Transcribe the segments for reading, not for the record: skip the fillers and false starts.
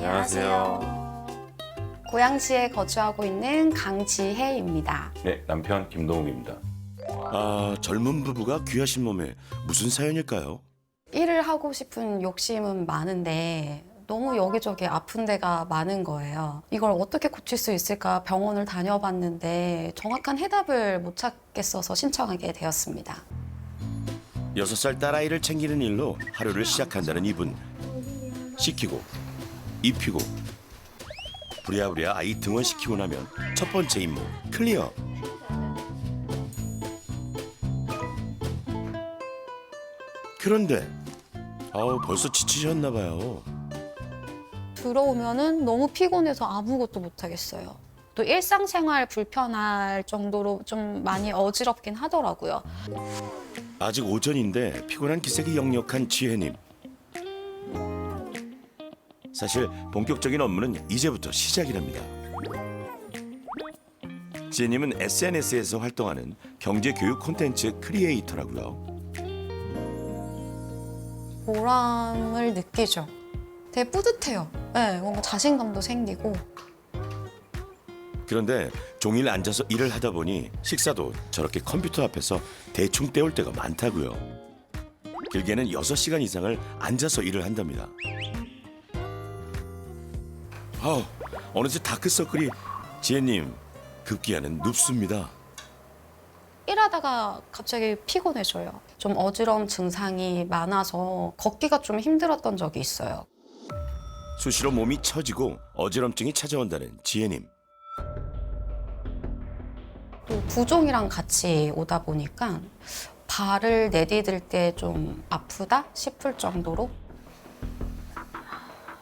안녕하세요. 고양시에 거주하고 있는 강지혜입니다. 네, 남편 김동욱입니다. 아, 젊은 부부가 귀하신 몸에 무슨 사연일까요? 일을 하고 싶은 욕심은 많은데 너무 여기저기 아픈 데가 많은 거예요. 이걸 어떻게 고칠 수 있을까 병원을 다녀봤는데 정확한 해답을 못 찾겠어서 신청하게 되었습니다. 6살 딸아이를 챙기는 일로 하루를 시작한다는 이분. 씻기고 입히고 부랴부랴 아이 등원시키고 나면 첫 번째 임무 클리어. 그런데 벌써 지치셨나 봐요. 들어오면은 너무 피곤해서 아무것도 못 하겠어요. 또 일상생활 불편할 정도로 좀 많이 어지럽긴 하더라고요. 아직 오전인데 피곤한 기색이 역력한 지혜님. 사실 본격적인 업무는 이제부터 시작이랍니다. 지혜님은 SNS에서 활동하는 경제교육 콘텐츠 크리에이터라고요. 보람을 느끼죠. 되게 뿌듯해요. 네, 뭔가 자신감도 생기고. 그런데 종일 앉아서 일을 하다 보니 식사도 저렇게 컴퓨터 앞에서 대충 때울 때가 많다고요. 길게는 6시간 이상을 앉아서 일을 한답니다. 어느새 다크서클이 지혜님 급기야는 눕습니다. 일하다가 갑자기 피곤해져요. 좀 어지러움 증상이 많아서 걷기가 좀 힘들었던 적이 있어요. 수시로 몸이 처지고 어지럼증이 찾아온다는 지혜님. 또 부종이랑 같이 오다 보니까 발을 내디딜 때 좀 아프다 싶을 정도로.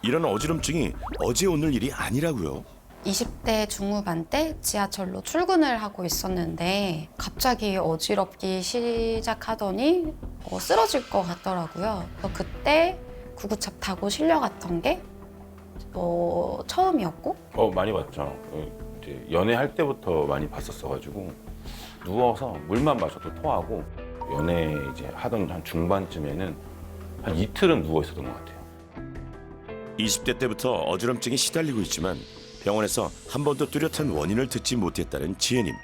이런 어지럼증이 어제 오늘 일이 아니라고요. 20대 중후반 때 지하철로 출근을 하고 있었는데 갑자기 어지럽기 시작하더니 쓰러질 것 같더라고요. 그래서 그때 구구차 타고 실려갔던 게 처음이었고. 많이 봤죠. 이제 연애할 때부터 많이 봤었어가지고 누워서 물만 마셔도 토하고 연애 이제 하던 한 중반쯤에는 한 이틀은 누워 있었던 것 같아요. 20대 때부터 어지럼증에 시달리고 있지만 병원에서 한 번도 뚜렷한 원인을 듣지 못했다는 지혜님.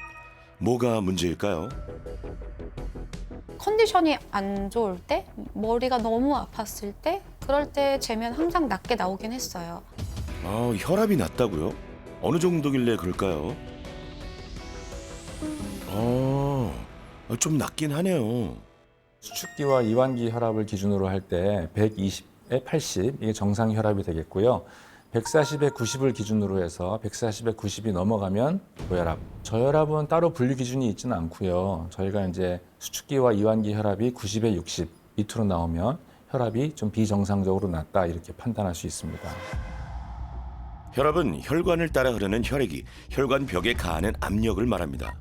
뭐가 문제일까요? 컨디션이 안 좋을 때, 머리가 너무 아팠을 때, 그럴 때 재면 항상 낮게 나오긴 했어요. 혈압이 낮다고요? 어느 정도길래 그럴까요? 좀 낮긴 하네요. 수축기와 이완기 혈압을 기준으로 할 때 120에 80 이게 정상 혈압이 되겠고요. 140에 90을 기준으로 해서 140에 90이 넘어가면 고혈압. 저혈압은 따로 분류 기준이 있지는 않고요. 저희가 이제 수축기와 이완기 혈압이 90에 60 밑으로 나오면 혈압이 좀 비정상적으로 낮다 이렇게 판단할 수 있습니다. 혈압은 혈관을 따라 흐르는 혈액이 혈관벽에 가하는 압력을 말합니다.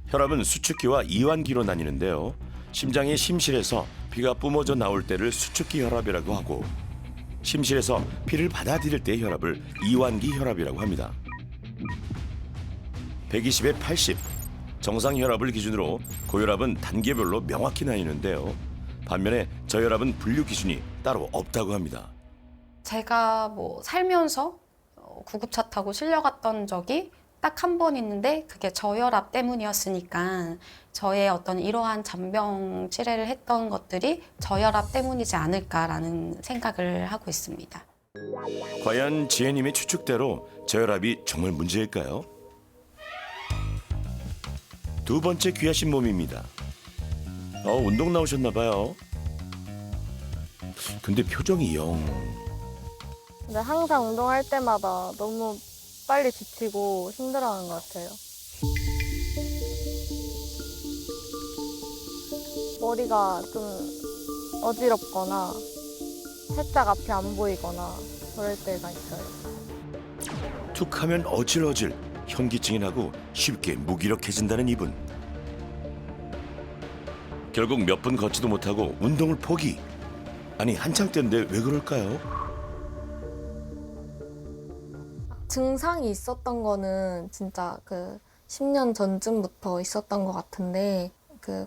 혈압은 수축기와 이완기로 나뉘는데요. 심장이 심실에서 피가 뿜어져 나올 때를 수축기 혈압이라고 하고 심실에서 피를 받아들일 때 혈압을 이완기 혈압이라고 합니다. 120에 80 정상 혈압을 기준으로 고혈압은 단계별로 명확히 나뉘는데요. 반면에 저혈압은 분류 기준이 따로 없다고 합니다. 제가 살면서 구급차 타고 실려갔던 적이 딱 한 번 있는데 그게 저혈압 때문이었으니까 저의 어떤 이러한 잔병 치레를 했던 것들이 저혈압 때문이지 않을까라는 생각을 하고 있습니다. 과연 지혜님의 추측대로 저혈압이 정말 문제일까요? 두 번째 귀하신 몸입니다. 운동 나오셨나 봐요. 근데 표정이 영... 근데 항상 운동할 때마다 너무 빨리 지치고 힘들어하는 것 같아요. 머리가 좀 어지럽거나 살짝 앞이 안 보이거나 그럴 때가 있어요. 툭하면 어질어질 현기증이 나고 쉽게 무기력해진다는 이분. 결국 몇 분 걷지도 못하고 운동을 포기. 아니 한창 때인데 왜 그럴까요? 증상이 있었던 거는 진짜 10년 전쯤부터 있었던 것 같은데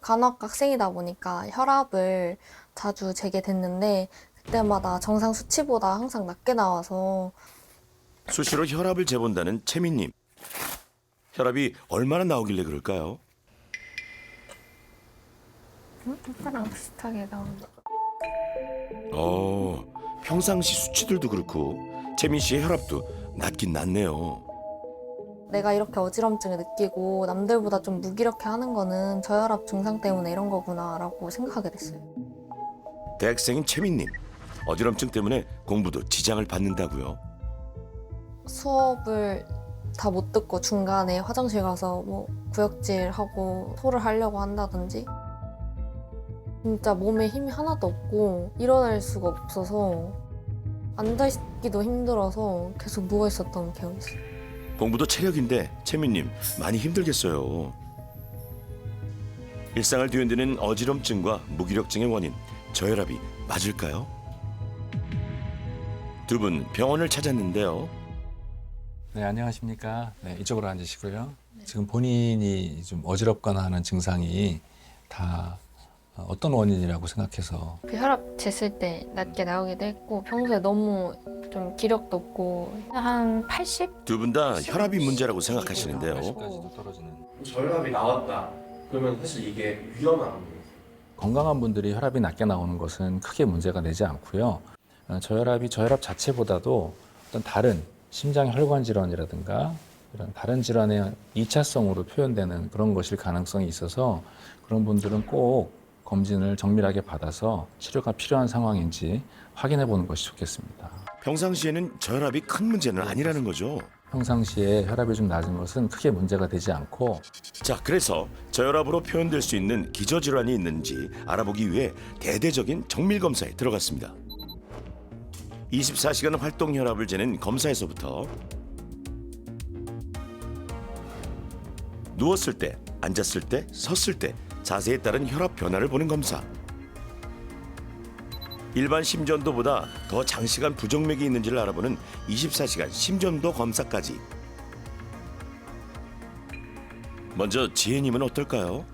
간호학과 학생이다 보니까 혈압을 자주 재게 됐는데 그때마다 정상 수치보다 항상 낮게 나와서 수시로 혈압을 재본다는 채민님. 혈압이 얼마나 나오길래 그럴까요? 아까랑 비슷하게 나온다. 평상시 수치들도 그렇고 채민 씨의 혈압도 낮긴 낮네요. 내가 이렇게 어지럼증을 느끼고 남들보다 좀 무기력해 하는 거는 저혈압 증상 때문에 이런 거구나라고 생각하게 됐어요. 대학생인 채민님. 어지럼증 때문에 공부도 지장을 받는다고요. 수업을 다 못 듣고 중간에 화장실 가서 뭐 구역질하고 토를 하려고 한다든지 진짜 몸에 힘이 하나도 없고 일어날 수가 없어서 앉아있기도 힘들어서 계속 누워있었던 기억이 있어요. 공부도 체력인데 채민님 많이 힘들겠어요. 일상을 뒤흔드는 어지럼증과 무기력증의 원인 저혈압이 맞을까요? 두 분 병원을 찾았는데요. 네, 안녕하십니까. 네, 이쪽으로 앉으시고요. 지금 본인이 좀 어지럽거나 하는 증상이 다 어떤 원인이라고 생각해서 그 혈압 쟀을 때 낮게 나오기도 했고 평소에 너무 좀 기력도 없고 한 80? 두 분 다 혈압이 문제라고 생각하시는데요. 80까지도 떨어지는. 저혈압이 나왔다. 그러면 사실 이게 위험한 거예요. 건강한 분들이 혈압이 낮게 나오는 것은 크게 문제가 되지 않고요. 저혈압이 저혈압 자체보다도 어떤 다른 심장 혈관 질환이라든가 이런 다른 질환의 2차성으로 표현되는 그런 것일 가능성이 있어서 그런 분들은 꼭 검진을 정밀하게 받아서 치료가 필요한 상황인지 확인해 보는 것이 좋겠습니다. 평상시에는 저혈압이 큰 문제는 아니라는 거죠. 평상시에 혈압이 좀 낮은 것은 크게 문제가 되지 않고 자, 그래서 저혈압으로 표현될 수 있는 기저질환이 있는지 알아보기 위해 대대적인 정밀 검사에 들어갔습니다. 24시간 활동 혈압을 재는 검사에서부터 누웠을 때, 앉았을 때, 섰을 때 자세에 따른 혈압 변화를 보는 검사. 일반 심전도보다 더 장시간 부정맥이 있는지를 알아보는 24시간 심전도 검사까지. 먼저 지혜님은 어떨까요?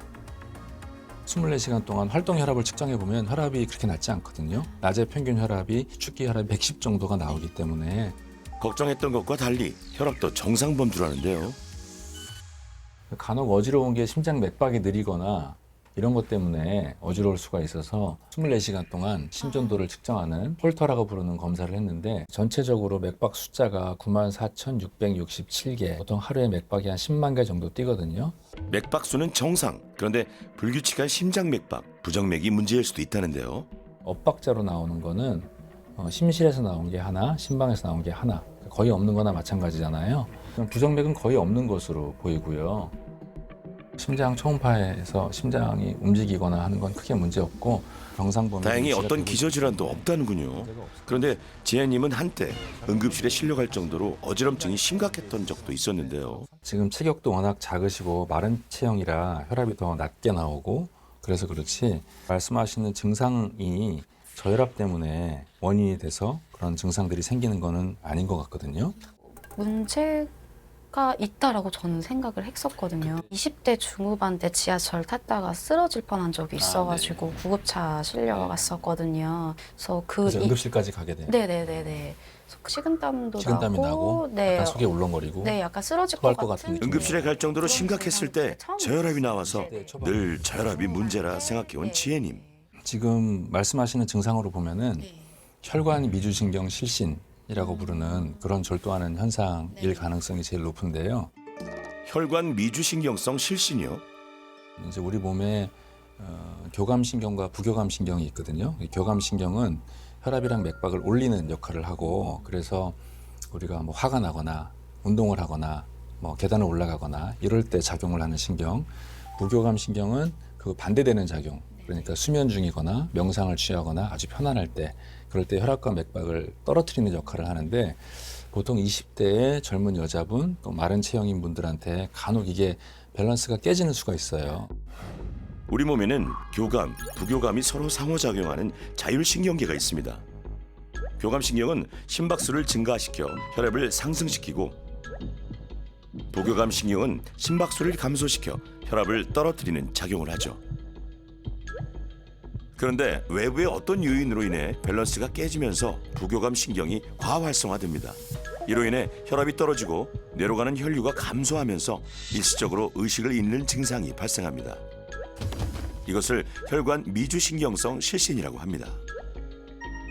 24시간 동안 활동 혈압을 측정해 보면 혈압이 그렇게 낮지 않거든요. 낮에 평균 혈압이 축기 혈압 110 정도가 나오기 때문에 걱정했던 것과 달리 혈압도 정상 범주라는데요. 간혹 어지러운 게 심장 맥박이 느리거나 이런 것 때문에 어지러울 수가 있어서 24시간 동안 심전도를 측정하는 홀터라고 부르는 검사를 했는데 전체적으로 맥박 숫자가 94,667개, 보통 하루에 맥박이 한 10만 개 정도 뛰거든요. 맥박수는 정상. 그런데 불규칙한 심장 맥박, 부정맥이 문제일 수도 있다는데요. 엇박자로 나오는 거는 심실에서 나온 게 하나, 심방에서 나온 게 하나, 거의 없는 거나 마찬가지잖아요. 부정맥은 거의 없는 것으로 보이고요. 심장 초음파에서 심장이 움직이거나 하는 건 크게 문제 없고 정상 범위. 다행히 어떤 기저질환도 없다는군요. 그런데 지혜님은 한때 응급실에 실려갈 정도로 어지럼증이 심각했던 적도 있었는데요. 지금 체격도 워낙 작으시고 마른 체형이라 혈압이 더 낮게 나오고 그래서 그렇지 말씀하시는 증상이 저혈압 때문에 원인이 돼서 그런 증상들이 생기는 거는 아닌 것 같거든요. 문제가 있다라고 저는 생각을 했었거든요. 20대 중후반 때 지하철 탔다가 쓰러질 뻔한 적이 있어가지고 구급차 실려갔었거든요. 그래서 응급실까지 가게 돼요. 네네네네. 식은땀도 식은땀이 나고 네. 약간 속에 울렁거리고 네, 약간 쓰러질 토할 것 것 같은. 같은 응급실에 갈 정도로 심각했을 때 저혈압이 나와서 늘 저혈압이 문제라 생각해온 지혜님. 지금 말씀하시는 증상으로 보면은 네. 혈관 미주신경 실신이라고 부르는 그런 절도하는 현상일 가능성이 제일 높은데요. 혈관 미주신경성 실신이요? 이제 우리 몸에 교감신경과 부교감신경이 있거든요. 이 교감신경은 혈압이랑 맥박을 올리는 역할을 하고 그래서 우리가 뭐 화가 나거나 운동을 하거나 뭐 계단을 올라가거나 이럴 때 작용을 하는 신경. 부교감신경은 그 반대되는 작용. 그러니까 수면 중이거나 명상을 취하거나 아주 편안할 때 그럴 때 혈압과 맥박을 떨어뜨리는 역할을 하는데 보통 20대의 젊은 여자분 또 마른 체형인 분들한테 간혹 이게 밸런스가 깨지는 수가 있어요. 우리 몸에는 교감, 부교감이 서로 상호작용하는 자율신경계가 있습니다. 교감신경은 심박수를 증가시켜 혈압을 상승시키고 부교감신경은 심박수를 감소시켜 혈압을 떨어뜨리는 작용을 하죠. 그런데 외부의 어떤 요인으로 인해 밸런스가 깨지면서 부교감 신경이 과활성화됩니다. 이로 인해 혈압이 떨어지고 뇌로 가는 혈류가 감소하면서 일시적으로 의식을 잃는 증상이 발생합니다. 이것을 혈관 미주신경성 실신이라고 합니다.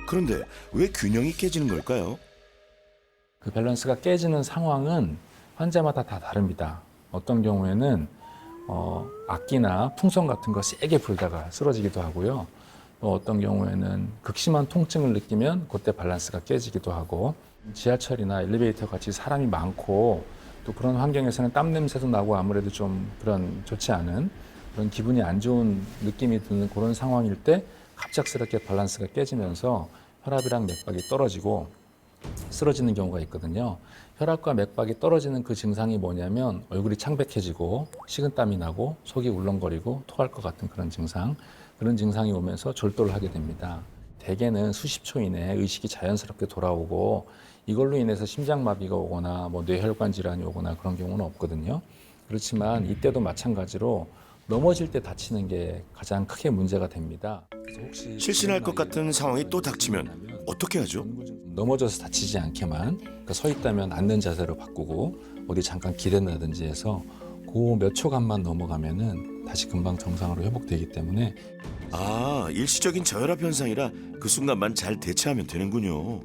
그런데 왜 균형이 깨지는 걸까요? 그 밸런스가 깨지는 상황은 환자마다 다 다릅니다. 어떤 경우에는 악기나 풍선 같은 거 세게 불다가 쓰러지기도 하고요. 또 어떤 경우에는 극심한 통증을 느끼면 그때 밸런스가 깨지기도 하고, 지하철이나 엘리베이터 같이 사람이 많고 또 그런 환경에서는 땀 냄새도 나고 아무래도 좀 그런 좋지 않은 그런 기분이 안 좋은 느낌이 드는 그런 상황일 때 갑작스럽게 밸런스가 깨지면서 혈압이랑 맥박이 떨어지고 쓰러지는 경우가 있거든요. 혈압과 맥박이 떨어지는 그 증상이 뭐냐면 얼굴이 창백해지고 식은땀이 나고 속이 울렁거리고 토할 것 같은 그런 증상, 그런 증상이 오면서 졸도를 하게 됩니다. 대개는 수십 초 이내에 의식이 자연스럽게 돌아오고 이걸로 인해서 심장마비가 오거나 뭐 뇌혈관 질환이 오거나 그런 경우는 없거든요. 그렇지만 이때도 마찬가지로 넘어질 때 다치는 게 가장 크게 문제가 됩니다. 그래서 혹시 실신할 것 같은 상황이 또 닥치면 어떻게 하죠? 넘어져서 다치지 않게만, 그러니까 서 있다면 앉는 자세로 바꾸고 어디 잠깐 기댄다든지 해서 그 몇 초간만 넘어가면은 다시 금방 정상으로 회복되기 때문에. 아, 일시적인 저혈압 현상이라 그 순간만 잘 대처하면 되는군요.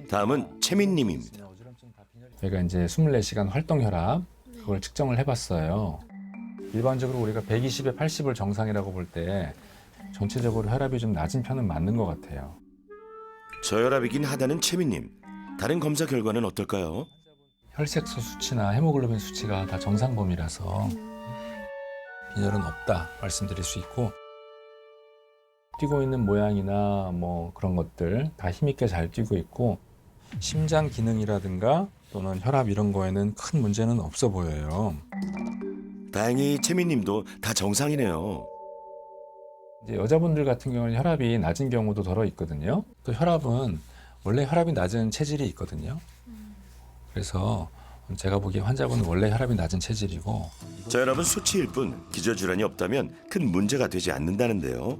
다음은 채민님입니다. 저희가 이제 24시간 활동 혈압 그걸 측정을 해봤어요. 일반적으로 우리가 120에 80을 정상이라고 볼 때 전체적으로 혈압이 좀 낮은 편은 맞는 것 같아요. 저혈압이긴 하다는 채민님. 다른 검사 결과는 어떨까요? 혈색소 수치나 헤모글로빈 수치가 다 정상 범위라서 빈혈은 없다 말씀드릴 수 있고, 뛰고 있는 모양이나 뭐 그런 것들 다 힘있게 잘 뛰고 있고, 심장 기능이라든가 또는 혈압 이런 거에는 큰 문제는 없어 보여요. 다행히 채민님도 다 정상이네요. 이제 여자분들 같은 경우는 혈압이 낮은 경우도 덜어 있거든요. 또 혈압은 원래 혈압이 낮은 체질이 있거든요. 그래서 제가 보기에 환자분은 원래 혈압이 낮은 체질이고, 저혈압은 수치일 뿐 기저질환이 없다면 큰 문제가 되지 않는다는데요.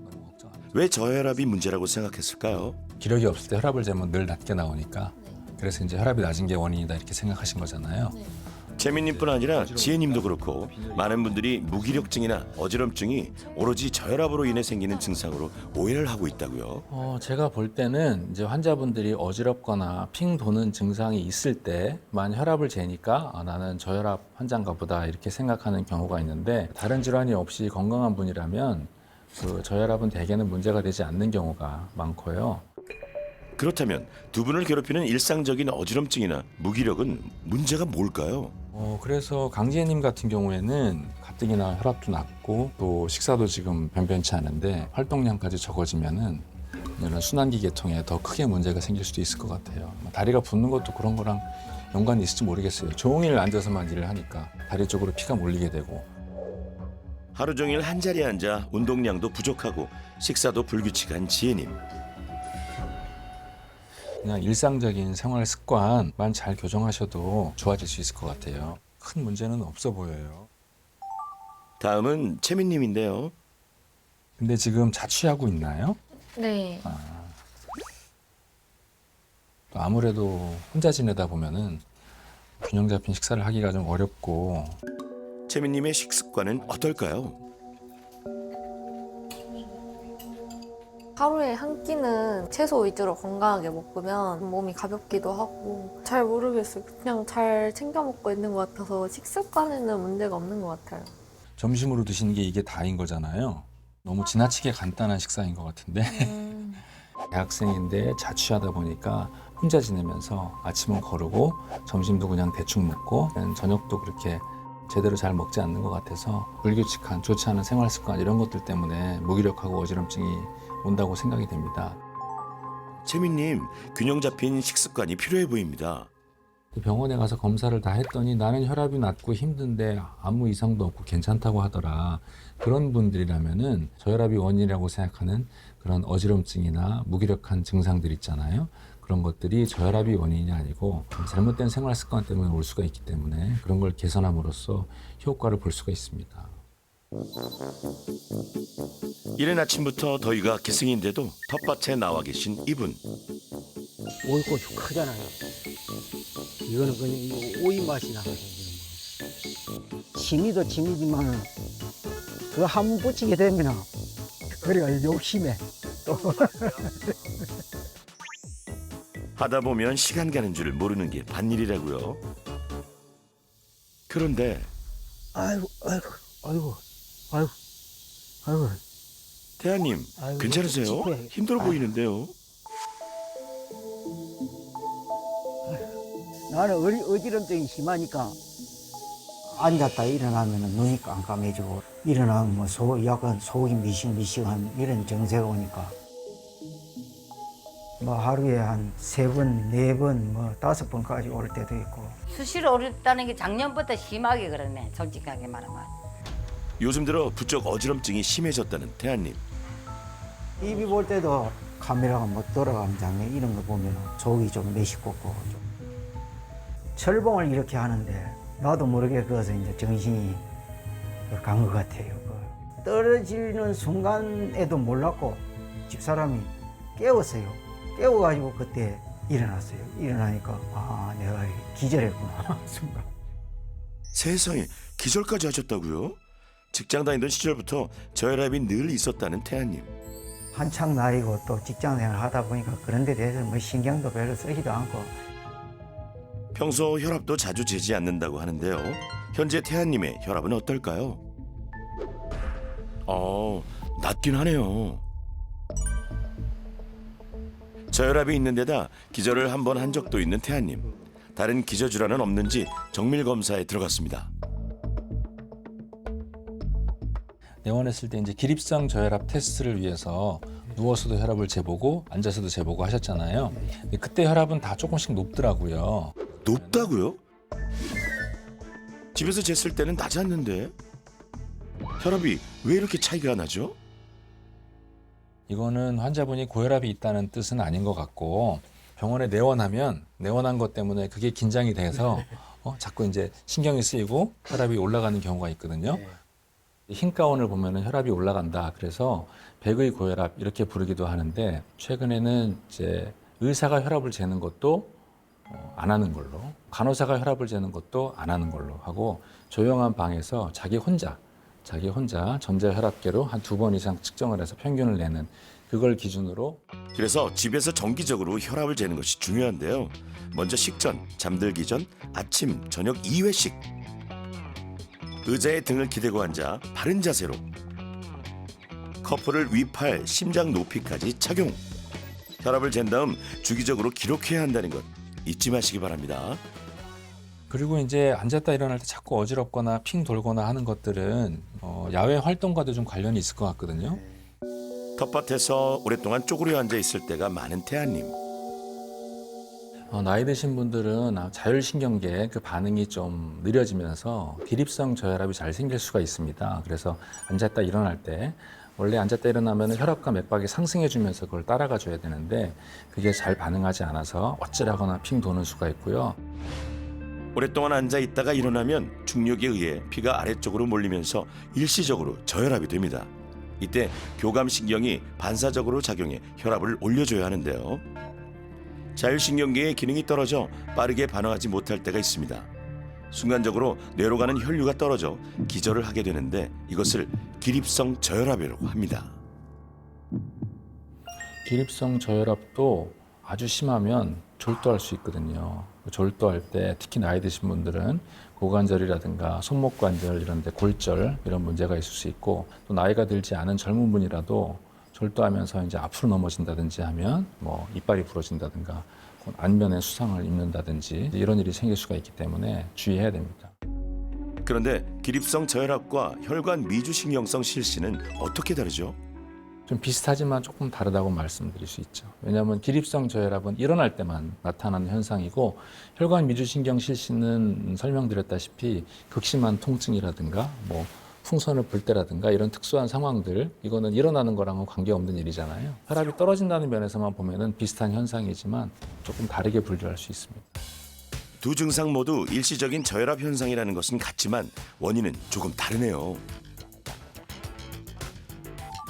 왜 저혈압이 문제라고 생각했을까요? 기력이 없을 때 혈압을 재면 늘 낮게 나오니까, 그래서 이제 혈압이 낮은 게 원인이다 이렇게 생각하신 거잖아요. 채민님뿐 아니라 지혜님도 그렇고 많은 분들이 무기력증이나 어지럼증이 오로지 저혈압으로 인해 생기는 증상으로 오해를 하고 있다고요. 제가 볼 때는 이제 환자분들이 어지럽거나 핑 도는 증상이 있을 때만 혈압을 재니까 나는 저혈압 환자인가 보다 이렇게 생각하는 경우가 있는데, 다른 질환이 없이 건강한 분이라면 그 저혈압은 대개는 문제가 되지 않는 경우가 많고요. 그렇다면 두 분을 괴롭히는 일상적인 어지럼증이나 무기력은 문제가 뭘까요? 그래서 강지혜님 같은 경우에는 가뜩이나 혈압도 낮고 또 식사도 지금 변변치 않은데 활동량까지 적어지면은 이런 순환기 계통에 더 크게 문제가 생길 수도 있을 것 같아요. 다리가 붓는 것도 그런 거랑 연관이 있을지 모르겠어요. 종일 앉아서만 일을 하니까 다리 쪽으로 피가 몰리게 되고. 하루 종일 한자리에 앉아 운동량도 부족하고 식사도 불규칙한 지혜님. 그냥 일상적인 생활 습관만 잘 교정하셔도 좋아질 수 있을 것 같아요. 큰 문제는 없어 보여요. 다음은 채민님인데요. 근데 지금 자취하고 있나요? 네. 또 아무래도 혼자 지내다 보면은 균형 잡힌 식사를 하기가 좀 어렵고. 채민님의 식습관은 어떨까요? 하루에 한 끼는 채소 위주로 건강하게 먹으면 몸이 가볍기도 하고, 잘 모르겠어요. 그냥 잘 챙겨 먹고 있는 것 같아서 식습관에는 문제가 없는 것 같아요. 점심으로 드시는 게 이게 다인 거잖아요. 너무 지나치게 간단한 식사인 것 같은데. 대학생인데 자취하다 보니까 혼자 지내면서 아침은 거르고 점심도 그냥 대충 먹고 저녁도 그렇게 제대로 잘 먹지 않는 것 같아서 불규칙한 좋지 않은 생활 습관 이런 것들 때문에 무기력하고 어지럼증이 온다고 생각이 됩니다. 채민님, 균형 잡힌 식습관이 필요해 보입니다. 병원에 가서 검사를 다 했더니 나는 혈압이 낮고 힘든데 아무 이상도 없고 괜찮다고 하더라. 그런 분들이라면은 저혈압이 원인이라고 생각하는 그런 어지럼증이나 무기력한 증상들 있잖아요. 그런 것들이 저혈압이 원인이 아니고 잘못된 생활 습관 때문에 올 수가 있기 때문에 그런 걸 개선함으로써 효과를 볼 수가 있습니다. 이른 아침부터 더위가 기승인데도 텃밭에 나와 계신 이분. 오이꽃이 크잖아요. 이거는 그냥 이거 오이 맛이 나거든요. 침이도 침이지만 그거 한 번 붙이게 되면 그래가 욕심에 또 하다 보면 시간 가는 줄 모르는 게 반일이라고요. 그런데 아이고 아이고 아이고 아이고 아이고 태아님 아이고, 괜찮으세요? 찝찝해. 힘들어 보이는데요. 나는 어지럼증이 심하니까 앉았다 일어나면 눈이 깜깜해지고 일어나면 뭐 약간 속이 미식미식한 이런 증세가 오니까 뭐 하루에 한 3번, 4번, 뭐 5번까지 올 때도 있고. 수시로 오랬다는 게 작년부터 심하게 그러네. 솔직하게 말하면. 요즘 들어 부쩍 어지럼증이 심해졌다는 태아님. 입이 볼 때도 카메라가 못 돌아가는 장면 이런 거 보면 속이 좀 메시껍고 좀. 철봉을 이렇게 하는데 나도 모르게 그것에 이제 정신이 간 것 같아요. 떨어지는 순간에도 몰랐고 집사람이 깨웠어요. 깨워가지고 그때 일어났어요. 일어나니까 아 내가 기절했구나 순간. 세상에 기절까지 하셨다고요? 직장 다니던 시절부터 저혈압이 늘 있었다는 태아님. 한창 나이고 또 직장생활 하다 보니까 그런 데 대해서 뭐 신경도 별로 쓰지도 않고. 평소 혈압도 자주 재지 않는다고 하는데요. 현재 태아님의 혈압은 어떨까요? 낮긴 하네요. 저혈압이 있는 데다 기절을 한 번 한 적도 있는 태아님. 다른 기저질환은 없는지 정밀 검사에 들어갔습니다. 내원했을 때 이제 기립성 저혈압 테스트를 위해서 누워서도 혈압을 재보고 앉아서도 재보고 하셨잖아요. 근데 그때 혈압은 다 조금씩 높더라고요. 높다고요? 집에서 쟀을 때는 낮았는데 혈압이 왜 이렇게 차이가 나죠? 이거는 환자분이 고혈압이 있다는 뜻은 아닌 것 같고 병원에 내원하면 내원한 것 때문에 그게 긴장이 돼서 자꾸 이제 신경이 쓰이고 혈압이 올라가는 경우가 있거든요. 흰 가운을 보면은 혈압이 올라간다. 그래서 백의 고혈압 이렇게 부르기도 하는데 최근에는 이제 의사가 혈압을 재는 것도 안 하는 걸로, 간호사가 혈압을 재는 것도 안 하는 걸로 하고 조용한 방에서 자기 혼자 전자혈압계로 한 2번 이상 측정을 해서 평균을 내는 그걸 기준으로. 그래서 집에서 정기적으로 혈압을 재는 것이 중요한데요. 먼저 식전, 잠들기 전, 아침, 저녁 2회씩. 의자에 등을 기대고 앉아 바른 자세로. 커플을 위팔, 심장 높이까지 착용. 혈압을 잰 다음 주기적으로 기록해야 한다는 것 잊지 마시기 바랍니다. 그리고 이제 앉았다 일어날 때 자꾸 어지럽거나 핑 돌거나 하는 것들은 야외 활동과도 좀 관련이 있을 것 같거든요. 텃밭에서 오랫동안 쪼그려 앉아 있을 때가 많은 태아님. 나이 드신 분들은 자율신경계 그 반응이 좀 느려지면서 기립성 저혈압이 잘 생길 수가 있습니다. 그래서 앉았다 일어날 때 원래 앉았다 일어나면 혈압과 맥박이 상승해주면서 그걸 따라가 줘야 되는데 그게 잘 반응하지 않아서 어찌라거나 핑 도는 수가 있고요. 오랫동안 앉아 있다가 일어나면 중력에 의해 피가 아래쪽으로 몰리면서 일시적으로 저혈압이 됩니다. 이때 교감신경이 반사적으로 작용해 혈압을 올려줘야 하는데요. 자율신경계의 기능이 떨어져 빠르게 반응하지 못할 때가 있습니다. 순간적으로 뇌로 가는 혈류가 떨어져 기절을 하게 되는데 이것을 기립성 저혈압이라고 합니다. 기립성 저혈압도 아주 심하면 졸도할 수 있거든요. 졸도할 때 특히 나이 드신 분들은 고관절이라든가 손목 관절 이런 데 골절 이런 문제가 있을 수 있고 또 나이가 들지 않은 젊은 분이라도 졸도하면서 이제 앞으로 넘어진다든지 하면 뭐 이빨이 부러진다든가 안면에 수상을 입는다든지 이런 일이 생길 수가 있기 때문에 주의해야 됩니다. 그런데 기립성 저혈압과 혈관 미주신경성 실신은 어떻게 다르죠? 좀 비슷하지만 조금 다르다고 말씀드릴 수 있죠. 왜냐하면 기립성 저혈압은 일어날 때만 나타나는 현상이고 혈관 미주신경 실신은 설명드렸다시피 극심한 통증이라든가 뭐 풍선을 불 때라든가 이런 특수한 상황들 이거는 일어나는 거랑은 관계없는 일이잖아요. 혈압이 떨어진다는 면에서만 보면은 비슷한 현상이지만 조금 다르게 분류할 수 있습니다. 두 증상 모두 일시적인 저혈압 현상이라는 것은 같지만 원인은 조금 다르네요.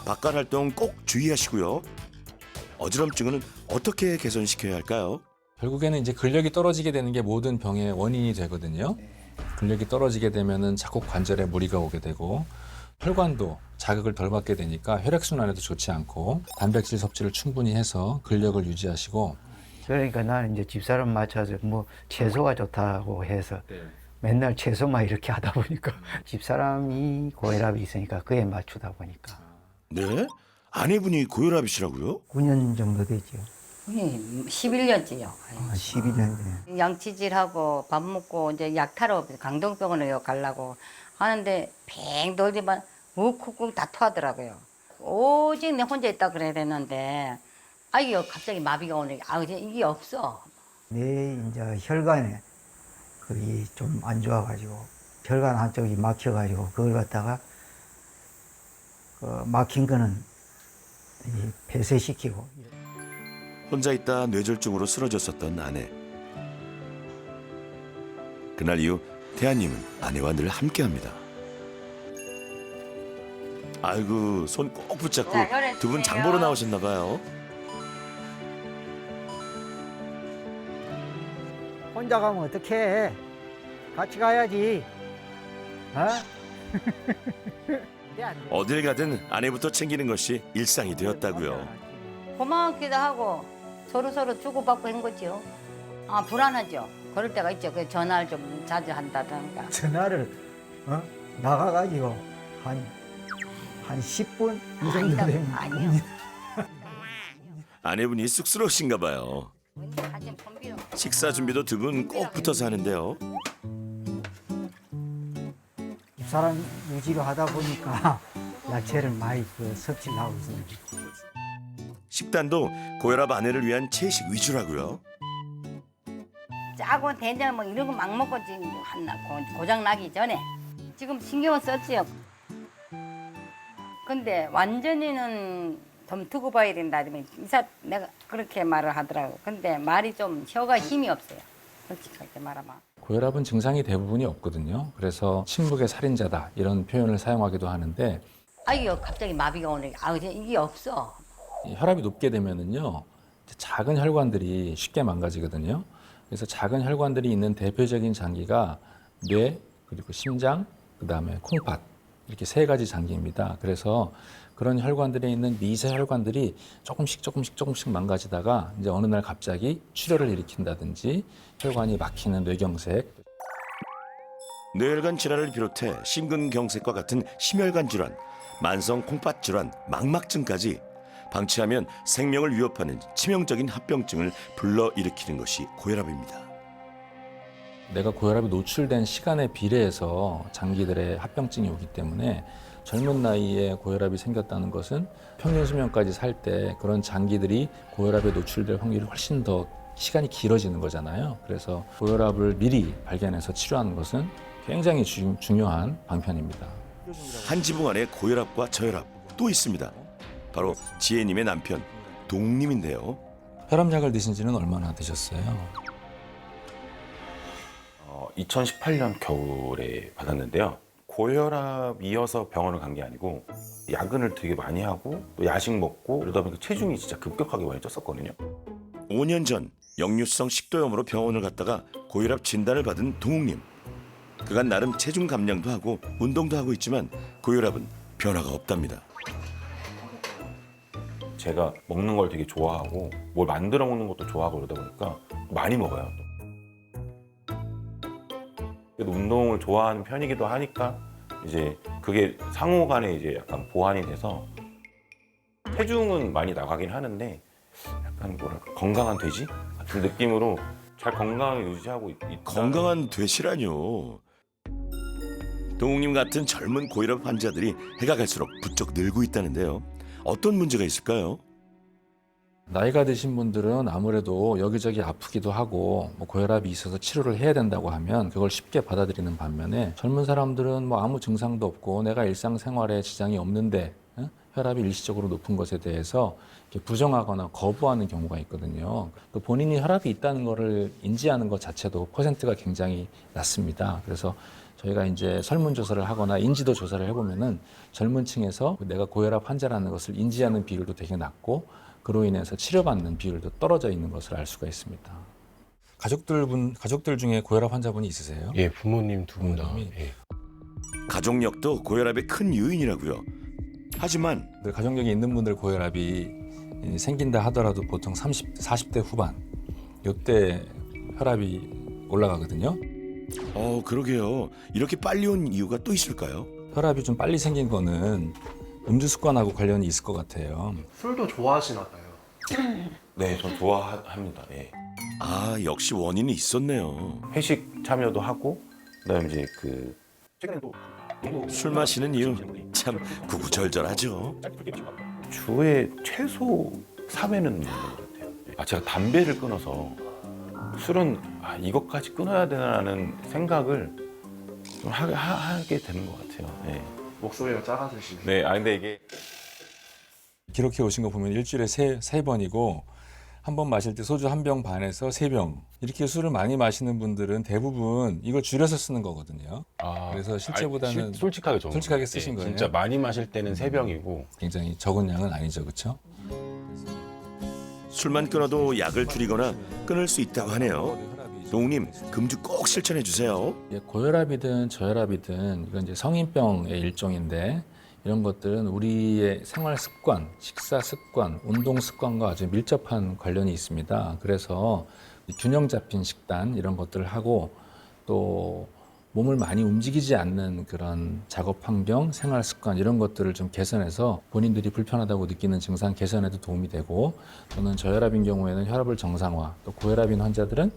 바깥 활동 꼭 주의하시고요. 어지럼증은 어떻게 개선시켜야 할까요? 결국에는 이제 근력이 떨어지게 되는 게 모든 병의 원인이 되거든요. 근력이 떨어지게 되면은 자꾸 관절에 무리가 오게 되고 혈관도 자극을 덜 받게 되니까 혈액순환에도 좋지 않고 단백질 섭취를 충분히 해서 근력을 유지하시고 그러니까 나는 이제 집사람 맞춰서 뭐 채소가 좋다고 해서 맨날 채소만 이렇게 하다 보니까 집사람이 고혈압이 있으니까 그에 맞추다 보니까 네? 아내분이 고혈압이시라고요? 9년 정도 되죠. 11년째요. 아, 12년 전. 양치질하고 밥 먹고 이제 약 타러 강동병원에 가려고 하는데 팽 돌지만 욱욱욱 다 토하더라고요. 오직 내 혼자 있다 그래야 되는데 이게 갑자기 마비가 오니까 이게 없어. 내 이제 혈관에 그게 좀 안 좋아가지고 혈관 한쪽이 막혀가지고 그걸 갖다가 그 막힌 거는 이 폐쇄시키고. 혼자 있다 뇌졸중으로 쓰러졌었던 아내. 그날 이후 태아님은 아내와 늘 함께합니다. 아이고 손 꼭 붙잡고 두 분 장보러 나오셨나 봐요. 혼자 가면 어떡해? 같이 가야지. 어? 어딜 가든 아내부터 챙기는 것이 일상이 되었다고요. 고마웠기도 하고 서로 주고받고 한 거죠. 불안하죠. 그럴 때가 있죠. 그 전화를 좀 자주 한다든가. 전화를 나가가지고 한 10분 이 정도 되면 아니요. 아내분이 쑥스러우신가 봐요. 식사 준비도 두 분 꼭 붙어서 하는데요. 사람 유지로 하다 보니까 야채를 많이 섭취를 하고 있습니다. 식단도 고혈압 아내를 위한 채식 위주라고요. 짜고 된장 뭐 이런 거 막 먹고 지금 고장 나기 전에 지금 신경을 썼지요. 근데 완전히는 좀 두고 봐야 된다. 이사 내가 그렇게 말을 하더라고. 근데 말이 좀 혀가 힘이 없어요. 솔직하게 말하면. 고혈압은 증상이 대부분이 없거든요. 그래서 침묵의 살인자다 이런 표현을 사용하기도 하는데 이게 갑자기 마비가 오니까 이게 없어. 이 혈압이 높게 되면은요 작은 혈관들이 쉽게 망가지거든요. 그래서 작은 혈관들이 있는 대표적인 장기가 뇌 그리고 심장 그다음에 콩팥 이렇게 세 가지 장기입니다. 그래서 그런 혈관들에 있는 미세 혈관들이 조금씩 망가지다가 이제 어느 날 갑자기 출혈을 일으킨다든지 혈관이 막히는 뇌경색. 뇌혈관 질환을 비롯해 심근경색과 같은 심혈관 질환, 만성 콩팥 질환, 망막증까지 방치하면 생명을 위협하는 치명적인 합병증을 불러일으키는 것이 고혈압입니다. 내가 고혈압에 노출된 시간에 비례해서 장기들의 합병증이 오기 때문에 젊은 나이에 고혈압이 생겼다는 것은 평균 수명까지 살 때 그런 장기들이 고혈압에 노출될 확률이 훨씬 더 시간이 길어지는 거잖아요. 그래서 고혈압을 미리 발견해서 치료하는 것은 굉장히 중요한 방편입니다. 한 지붕 안에 고혈압과 저혈압 또 있습니다. 바로 지혜님의 남편 동욱님인데요. 혈압약을 드신 지는 얼마나 되셨어요? 2018년 겨울에 받았는데요. 고혈압이어서 병원을 간 게 아니고 야근을 되게 많이 하고 또 야식 먹고 이러다 보니까 체중이 진짜 급격하게 많이 쪘었거든요. 5년 전 역류성 식도염으로 병원을 갔다가 고혈압 진단을 받은 동욱님. 그간 나름 체중 감량도 하고 운동도 하고 있지만 고혈압은 변화가 없답니다. 제가 먹는 걸 되게 좋아하고 뭘 만들어 먹는 것도 좋아하고 그러다 보니까 많이 먹어요. 그래도 운동을 좋아하는 편이기도 하니까 이제 그게 상호간에 이제 약간 보완이 돼서 체중은 많이 나가긴 하는데 약간 뭐랄까 건강한 돼지 같은 느낌으로 잘 건강을 유지하고 있다. 건강한 돼지라뇨. 동욱님 같은 젊은 고혈압 환자들이 해가 갈수록 부쩍 늘고 있다는데요. 어떤 문제가 있을까요? 나이가 드신 분들은 아무래도 여기저기 아프기도 하고 뭐 고혈압이 있어서 치료를 해야 된다고 하면 그걸 쉽게 받아들이는 반면에 젊은 사람들은 뭐 아무 증상도 없고 내가 일상생활에 지장이 없는데 혈압이 일시적으로 높은 것에 대해서 이렇게 부정하거나 거부하는 경우가 있거든요. 또 본인이 혈압이 있다는 것을 인지하는 것 자체도 퍼센트가 굉장히 낮습니다. 그래서 저희가 이제 설문조사를 하거나 인지도 조사를 해보면은 젊은 층에서 내가 고혈압 환자라는 것을 인지하는 비율도 되게 낮고 그로 인해서 치료받는 비율도 떨어져 있는 것을 알 수가 있습니다. 가족들 중에 고혈압 환자분이 있으세요? 예, 부모님 두 분 다. 부모님이? 예. 가족력도 고혈압의 큰 요인이라고요. 하지만 가족력이 있는 분들 고혈압이 생긴다 하더라도 보통 40대 후반 이때 혈압이 올라가거든요. 그러게요. 이렇게 빨리 온 이유가 또 있을까요? 혈압이 좀 빨리 생긴 거는 음주 습관하고 관련이 있을 것 같아요. 술도 좋아하시나 봐요. 네, 전 좋아합니다. 예. 역시 원인이 있었네요. 회식 참여도 하고 그다음에 이제 그 최근에 또 술 마시는 이유 참 구구절절하죠. 주에 최소 3회는 먹는 것 같아요. 제가 담배를 끊어서 술은 이것까지 끊어야 되나라는 생각을 좀 하게 되는 것 같아요. 네. 목소리가 작아지시네. 네, 근데 이게 기록해 오신 거 보면 일주일에 세 번이고 한 번 마실 때 소주 1병 반에서 3병 이렇게 술을 많이 마시는 분들은 대부분 이걸 줄여서 쓰는 거거든요. 그래서 실제보다는 솔직하게 쓰신 거예요? 진짜 많이 마실 때는 3병이고 굉장히 적은 양은 아니죠, 그렇죠? 술만 끊어도 약을 줄이거나 끊을 수 있다고 하네요. 동우님 금주 꼭 실천해 주세요. 고혈압이든 저혈압이든 이건 이제 성인병의 일종인데 이런 것들은 우리의 생활 습관, 식사 습관, 운동 습관과 아주 밀접한 관련이 있습니다. 그래서 균형 잡힌 식단 이런 것들을 하고 또 몸을 많이 움직이지 않는 그런 작업 환경, 생활 습관 이런 것들을 좀 개선해서 본인들이 불편하다고 느끼는 증상 개선에도 도움이 되고 또는 저혈압인 경우에는 혈압을 정상화, 또 고혈압인 환자들은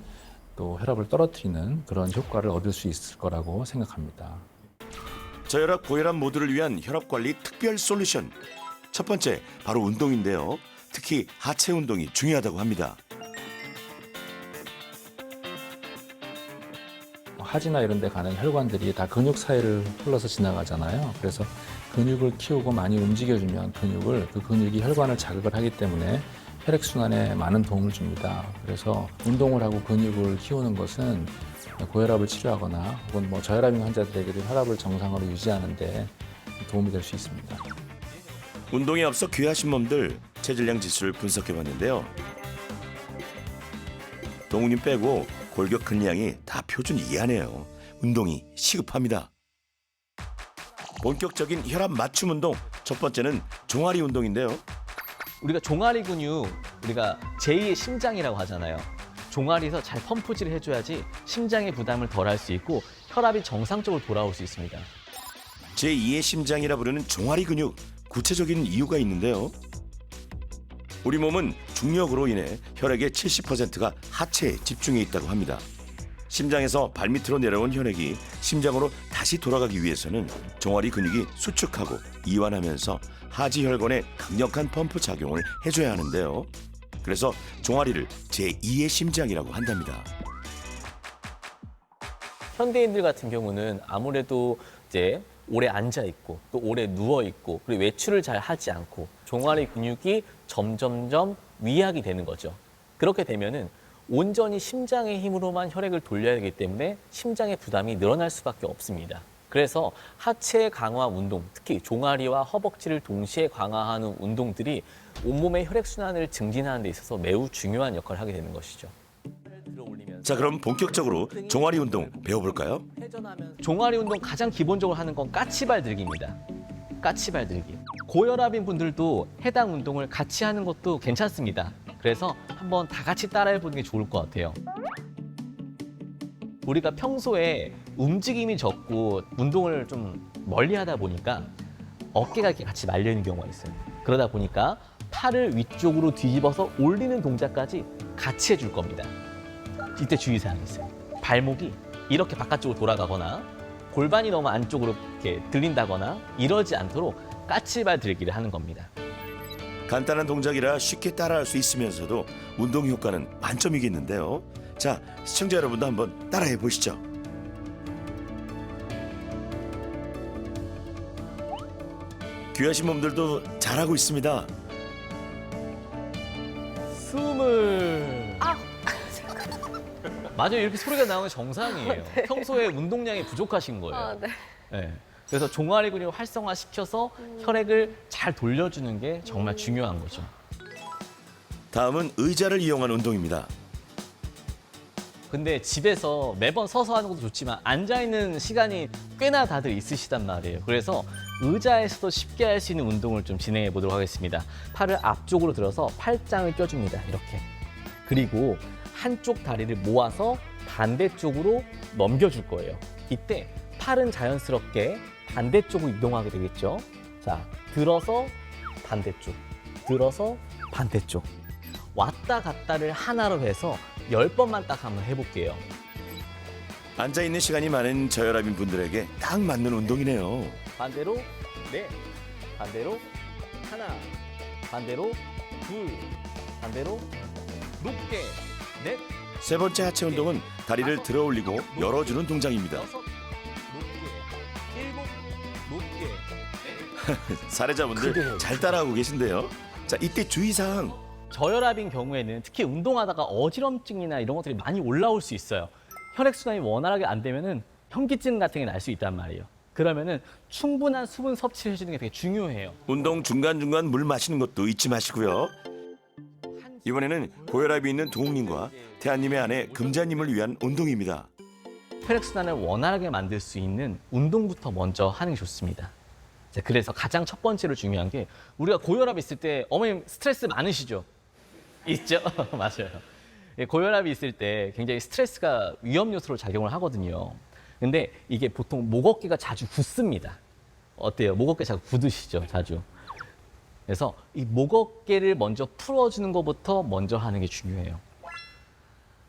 또 혈압을 떨어뜨리는 그런 효과를 얻을 수 있을 거라고 생각합니다. 저혈압, 고혈압 모두를 위한 혈압 관리 특별 솔루션. 첫 번째 바로 운동인데요. 특히 하체 운동이 중요하다고 합니다. 하지나 이런 데 가는 혈관들이 다 근육 사이를 흘러서 지나가잖아요. 그래서 근육을 키우고 많이 움직여주면 그 근육이 혈관을 자극을 하기 때문에 혈액순환에 많은 도움을 줍니다. 그래서 운동을 하고 근육을 키우는 것은 고혈압을 치료하거나 혹은 저혈압인 환자들에게도 혈압을 정상으로 유지하는 데 도움이 될 수 있습니다. 운동에 앞서 귀하신 몸들 체질량 지수를 분석해 봤는데요. 동우님 빼고 골격 근량이 다 표준 이하네요. 운동이 시급합니다. 본격적인 혈압 맞춤 운동 첫 번째는 종아리 운동인데요. 우리가 종아리 근육, 우리가 제2의 심장이라고 하잖아요. 종아리에서 잘 펌프질을 해줘야지 심장의 부담을 덜 할 수 있고 혈압이 정상적으로 돌아올 수 있습니다. 제2의 심장이라 부르는 종아리 근육, 구체적인 이유가 있는데요. 우리 몸은 중력으로 인해 혈액의 70%가 하체에 집중해 있다고 합니다. 심장에서 발밑으로 내려온 혈액이 심장으로 다시 돌아가기 위해서는 종아리 근육이 수축하고 이완하면서 하지 혈관에 강력한 펌프 작용을 해줘야 하는데요. 그래서 종아리를 제2의 심장이라고 한답니다. 현대인들 같은 경우는 아무래도 이제 오래 앉아 있고 또 오래 누워 있고 그리고 외출을 잘 하지 않고 종아리 근육이 점점점 위약이 되는 거죠. 그렇게 되면은 온전히 심장의 힘으로만 혈액을 돌려야 하기 때문에 심장의 부담이 늘어날 수밖에 없습니다. 그래서 하체 강화 운동, 특히 종아리와 허벅지를 동시에 강화하는 운동들이 온몸의 혈액순환을 증진하는 데 있어서 매우 중요한 역할을 하게 되는 것이죠. 자, 그럼 본격적으로 종아리 운동 배워볼까요? 종아리 운동 가장 기본적으로 하는 건 까치발 들기입니다. 까치발 들기. 고혈압인 분들도 해당 운동을 같이 하는 것도 괜찮습니다. 그래서 한번 다 같이 따라해보는 게 좋을 것 같아요. 우리가 평소에 움직임이 적고 운동을 좀 멀리 하다 보니까 어깨가 이렇게 같이 말려있는 경우가 있어요. 그러다 보니까 팔을 위쪽으로 뒤집어서 올리는 동작까지 같이 해줄 겁니다. 이때 주의사항이 있어요. 발목이 이렇게 바깥쪽으로 돌아가거나 골반이 너무 안쪽으로 이렇게 들린다거나 이러지 않도록 까치발 들기를 하는 겁니다. 간단한 동작이라 쉽게 따라할 수 있으면서도 운동 효과는 만점이겠는데요. 자, 시청자 여러분도 한번 따라해 보시죠. 귀하신 몸들도 잘하고 있습니다. 숨을 맞아요. 이렇게 소리가 나오는 게 정상이에요. 평소에 운동량이 부족하신 거예요. 네. 네. 그래서 종아리 근육을 활성화시켜서 혈액을 잘 돌려주는 게 정말 중요한 거죠. 다음은 의자를 이용한 운동입니다. 근데 집에서 매번 서서 하는 것도 좋지만 앉아있는 시간이 꽤나 다들 있으시단 말이에요. 그래서 의자에서도 쉽게 할 수 있는 운동을 좀 진행해 보도록 하겠습니다. 팔을 앞쪽으로 들어서 팔짱을 껴줍니다. 이렇게. 그리고 한쪽 다리를 모아서 반대쪽으로 넘겨줄 거예요. 이때 팔은 자연스럽게 반대쪽으로 이동하게 되겠죠. 자, 들어서 반대쪽, 들어서 반대쪽. 왔다 갔다를 하나로 해서 10번만 딱 한번 해볼게요. 앉아있는 시간이 많은 저혈압인 분들에게 딱 맞는 운동이네요. 반대로 네, 반대로 하나, 반대로 둘, 반대로 높게 넷, 세 번째 하체 운동은 다리를 들어 올리고 열어주는 동작입니다. 여섯, 높게, 일곱, 높게. 사례자분들 잘 따라하고 계신데요. 자, 이때 주의사항. 저혈압인 경우에는 특히 운동하다가 어지럼증이나 이런 것들이 많이 올라올 수 있어요. 혈액순환이 원활하게 안 되면은 현기증 같은 게 날 수 있단 말이에요. 그러면은 충분한 수분 섭취를 해주는 게 되게 중요해요. 운동 중간중간 물 마시는 것도 잊지 마시고요. 이번에는 고혈압이 있는 동욱님과 태아님의 아내 금자님을 위한 운동입니다. 혈액순환을 원활하게 만들 수 있는 운동부터 먼저 하는 게 좋습니다. 자, 그래서 가장 첫 번째로 중요한 게 우리가 고혈압이 있을 때 어머님 스트레스 많으시죠? 있죠? 맞아요. 예, 고혈압이 있을 때 굉장히 스트레스가 위험 요소로 작용을 하거든요. 근데 이게 보통 목 어깨가 자주 굳습니다. 어때요? 목 어깨 자주 굳으시죠? 자주. 그래서 이 목 어깨를 먼저 풀어주는 것부터 먼저 하는 게 중요해요.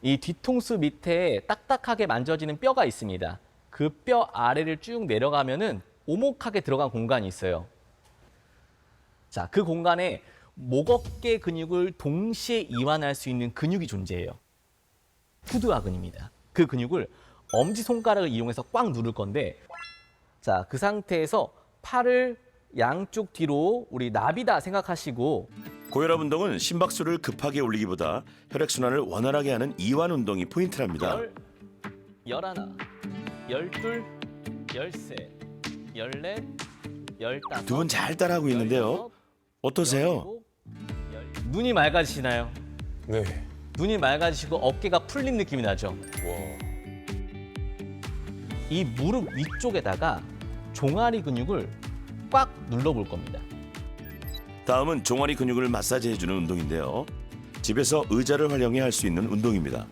이 뒤통수 밑에 딱딱하게 만져지는 뼈가 있습니다. 그 뼈 아래를 쭉 내려가면은 오목하게 들어간 공간이 있어요. 자, 그 공간에 목 어깨 근육을 동시에 이완할 수 있는 근육이 존재해요. 후두하근입니다. 그 근육을 엄지손가락을 이용해서 꽉 누를 건데, 자, 그 상태에서 팔을 양쪽 뒤로 우리 나비다 생각하시고, 고혈압 운동은 심박수를 급하게 올리기보다 혈액순환을 원활하게 하는 이완 운동이 포인트랍니다. 11, 12, 13, 14, 15. 두 분 잘 따라하고 있는데요. 어떠세요? 눈이 맑아지시나요? 네. 눈이 맑아지시고 어깨가 풀린 느낌이 나죠? 와. 이 무릎 위쪽에다가 종아리 근육을 꽉 눌러볼 겁니다. 다음은 종아리 근육을 마사지해주는 운동인데요. 집에서 의자를 활용해 할 수 있는 운동입니다.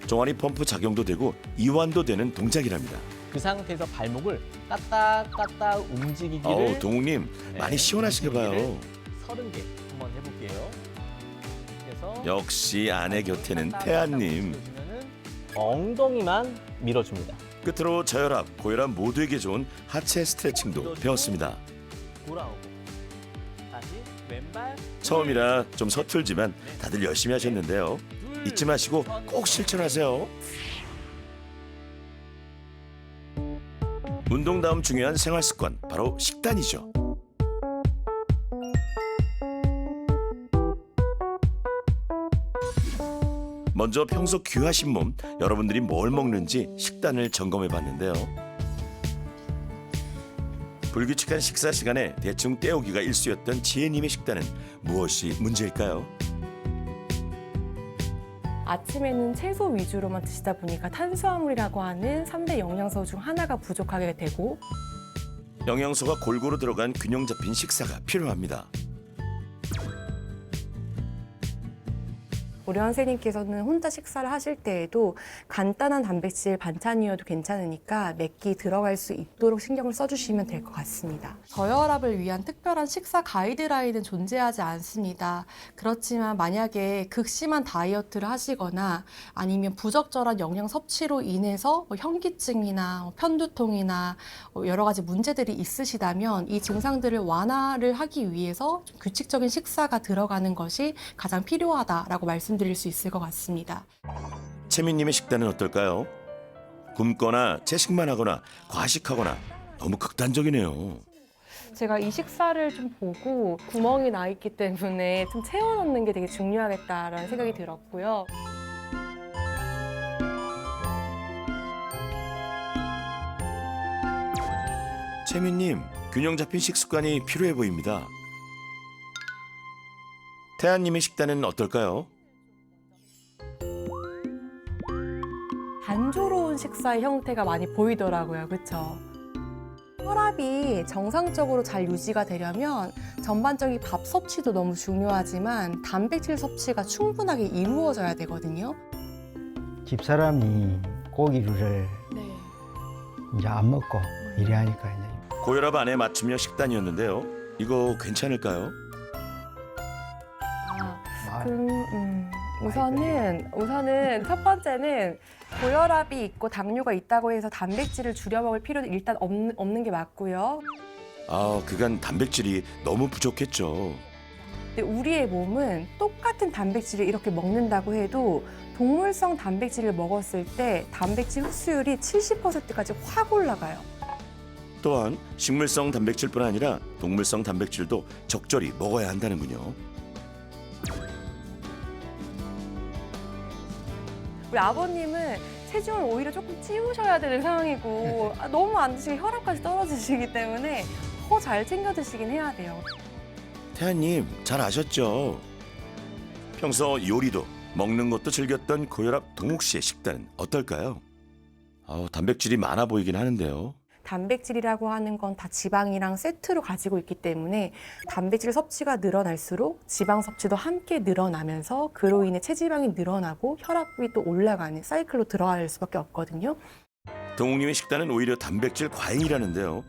종아리 펌프 작용도 되고 이완도 되는 동작이랍니다. 그 상태에서 발목을 까딱까딱 움직이기를 동욱님 많이 시원하시게 봐요. 30개 한번 해볼게요. 그래서 역시 아내 곁에는 태아님. 엉덩이만 밀어줍니다. 끝으로 저혈압, 고혈압 모두에게 좋은 하체 스트레칭도 배웠습니다. 돌아오고 다시 왼발 처음이라 좀 서툴지만 다들 열심히 하셨는데요. 잊지 마시고 꼭 실천하세요. 운동 다음 중요한 생활 습관, 바로 식단이죠. 먼저 평소 귀하신 몸, 여러분들이 뭘 먹는지 식단을 점검해 봤는데요. 불규칙한 식사 시간에 대충 때우기가 일쑤였던 지혜님의 식단은 무엇이 문제일까요? 아침에는 채소 위주로만 드시다 보니까 탄수화물이라고 하는 3대 영양소 중 하나가 부족하게 되고, 영양소가 골고루 들어간 균형 잡힌 식사가 필요합니다. 우리 선생님께서는 혼자 식사를 하실 때에도 간단한 단백질 반찬이어도 괜찮으니까 몇 끼 들어갈 수 있도록 신경을 써주시면 될 것 같습니다. 저혈압을 위한 특별한 식사 가이드라인은 존재하지 않습니다. 그렇지만 만약에 극심한 다이어트를 하시거나 아니면 부적절한 영양 섭취로 인해서 현기증이나 편두통이나 여러 가지 문제들이 있으시다면 이 증상들을 완화를 하기 위해서 좀 규칙적인 식사가 들어가는 것이 가장 필요하다라고 말씀드릴 수 있을 것 같습니다. 채민님의 식단은 어떨까요? 굶거나 채식만 하거나 과식하거나 너무 극단적이네요. 제가 이 식사를 좀 보고 구멍이 나 있기 때문에 좀 채워넣는 게 되게 중요하겠다라는 생각이 들었고요. 채민님, 균형 잡힌 식습관이 필요해 보입니다. 태안님의 식단은 어떨까요? 단조로운 식사의 형태가 많이 보이더라고요. 그렇죠? 혈압이 정상적으로 잘 유지가 되려면 전반적인 밥 섭취도 너무 중요하지만 단백질 섭취가 충분하게 이루어져야 되거든요. 집사람이 고기를 이제 안 먹고 이래 하니까 이제 고혈압 안에 맞춤형 식단이었는데요. 이거 괜찮을까요? 우선은 첫 번째는 고혈압이 있고 당뇨가 있다고 해서 단백질을 줄여 먹을 필요는 일단 없는 게 맞고요. 그간 단백질이 너무 부족했죠. 근데 우리의 몸은 똑같은 단백질을 이렇게 먹는다고 해도 동물성 단백질을 먹었을 때 단백질 흡수율이 70%까지 확 올라가요. 또한 식물성 단백질뿐 아니라 동물성 단백질도 적절히 먹어야 한다는군요. 우리 아버님은 체중을 오히려 조금 찌우셔야 되는 상황이고 너무 안 드시고 혈압까지 떨어지시기 때문에 더 잘 챙겨 드시긴 해야 돼요. 태안님, 잘 아셨죠? 평소 요리도 먹는 것도 즐겼던 고혈압 동욱 씨의 식단은 어떨까요? 단백질이 많아 보이긴 하는데요. 단백질이라고 하는 건 다 지방이랑 세트로 가지고 있기 때문에 단백질 섭취가 늘어날수록 지방 섭취도 함께 늘어나면서 그로 인해 체지방이 늘어나고 혈압이 또 올라가는 사이클로 들어갈 수밖에 없거든요. 동욱님의 식단은 오히려 단백질 과잉이라는데요.